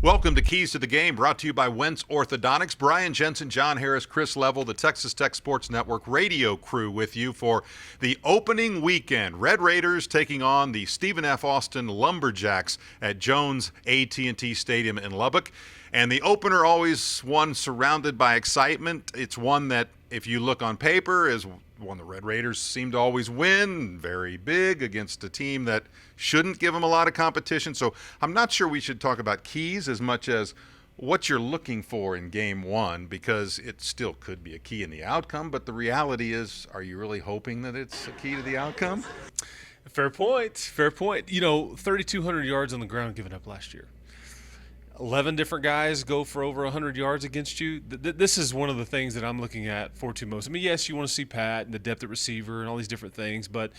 Welcome to Keys to the Game, brought to you by Wentz Orthodontics. Brian Jensen, John Harris, Chris Level, the Texas Tech Sports Network radio crew with you for the opening weekend. Red Raiders taking on the Stephen F. Austin Lumberjacks at Jones AT&T Stadium in Lubbock. And the opener always one surrounded by excitement. It's one that, if you look on paper, is one the Red Raiders seem to always win, very big, against a team that shouldn't give them a lot of competition. So I'm not sure we should talk about keys as much as what you're looking for in game one, because it still could be a key in the outcome. But the reality is, are you really hoping that it's a key to the outcome? Fair point. Fair point. 3,200 yards on the ground given up last year. 11 different guys go for over 100 yards against you. This is one of the things that I'm looking at for two most. I mean, yes, you want to see Pat and the depth at receiver and all these different things, but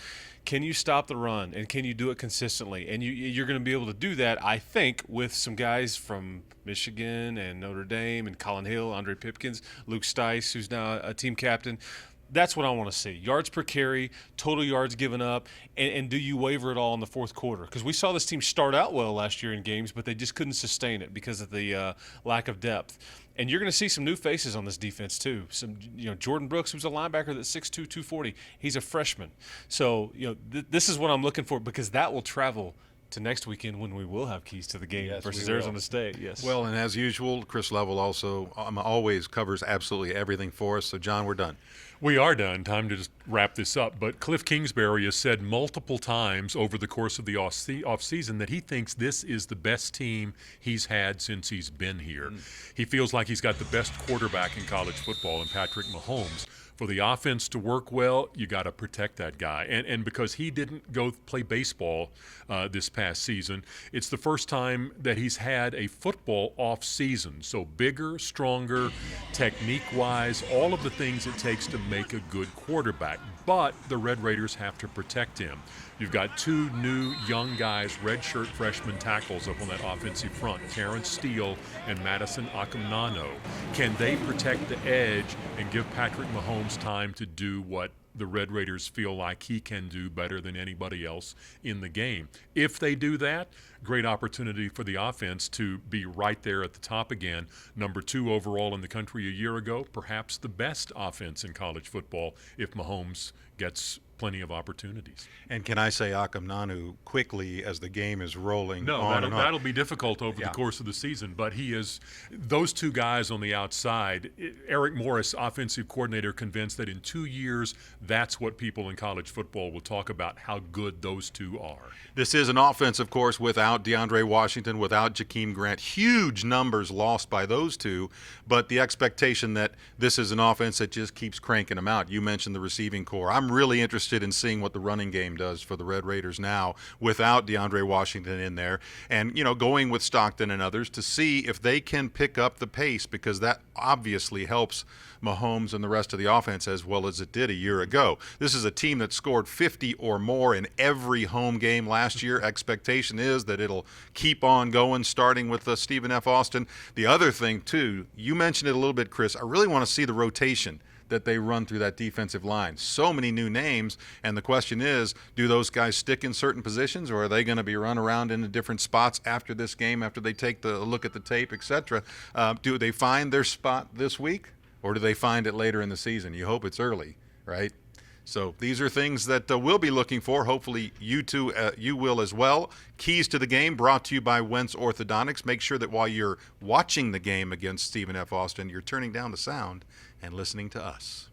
can you stop the run, and can you do it consistently? And you're going to be able to do that, I think, with some guys from Michigan and Notre Dame and Colin Hill, Andre Pipkins, Luke Stice, who's now a team captain. That's what I want to see. Yards per carry, total yards given up, and do you waver at all in the fourth quarter? Because we saw this team start out well last year in games, but they just couldn't sustain it because of the lack of depth. And you're going to see some new faces on this defense too. Jordan Brooks, who's a linebacker that's 6'2", 240. He's a freshman. So, this is what I'm looking for, because that will travel to next weekend when we will have keys to the game versus Arizona State. Yes. Well, and as usual, Chris Level also always covers absolutely everything for us. So, John, we're done. We are done. Time to just wrap this up. But Cliff Kingsbury has said multiple times over the course of the offseason that he thinks this is the best team he's had since he's been here. He feels like he's got the best quarterback in college football in Patrick Mahomes. For the offense to work well, you got to protect that guy. And because he didn't go play baseball this past season, it's the first time that he's had a football off season. So bigger, stronger, technique-wise, all of the things it takes to make a good quarterback. But the Red Raiders have to protect him. You've got two new young guys, redshirt freshman tackles up on that offensive front, Terrence Steele and Madison Akamnano. Can they protect the edge and give Patrick Mahomes time to do what the Red Raiders feel like he can do better than anybody else in the game? If they do that, great opportunity for the offense to be right there at the top again. Number 2 overall in the country a year ago, perhaps the best offense in college football if Mahomes gets plenty of opportunities. And can I say Akamnanu quickly as the game is rolling? No, that'll be difficult over the course of the season, but he is those two guys on the outside. Eric Morris, offensive coordinator, convinced that in 2 years, that's what people in college football will talk about, how good those two are. This is an offense, of course, without DeAndre Washington, without Jakeem Grant. Huge numbers lost by those two, but the expectation that this is an offense that just keeps cranking them out. You mentioned the receiving core. I'm really interested in seeing what the running game does for the Red Raiders now without DeAndre Washington in there, and going with Stockton and others to see if they can pick up the pace, because that obviously helps Mahomes and the rest of the offense as well as it did a year ago. This is a team that scored 50 or more in every home game last year. Expectation is that it'll keep on going, starting with Stephen F. Austin. The other thing, too, you mentioned it a little bit, Chris, I really want to see the rotation that they run through that defensive line. So many new names, and the question is, do those guys stick in certain positions, or are they going to be run around into different spots after this game, after they take the look at the tape, etc.? Do they find their spot this week, or do they find it later in the season? You hope it's early, right? So these are things that we'll be looking for. Hopefully you too, you will as well. Keys to the Game brought to you by Wentz Orthodontics. Make sure that while you're watching the game against Stephen F. Austin, you're turning down the sound and listening to us.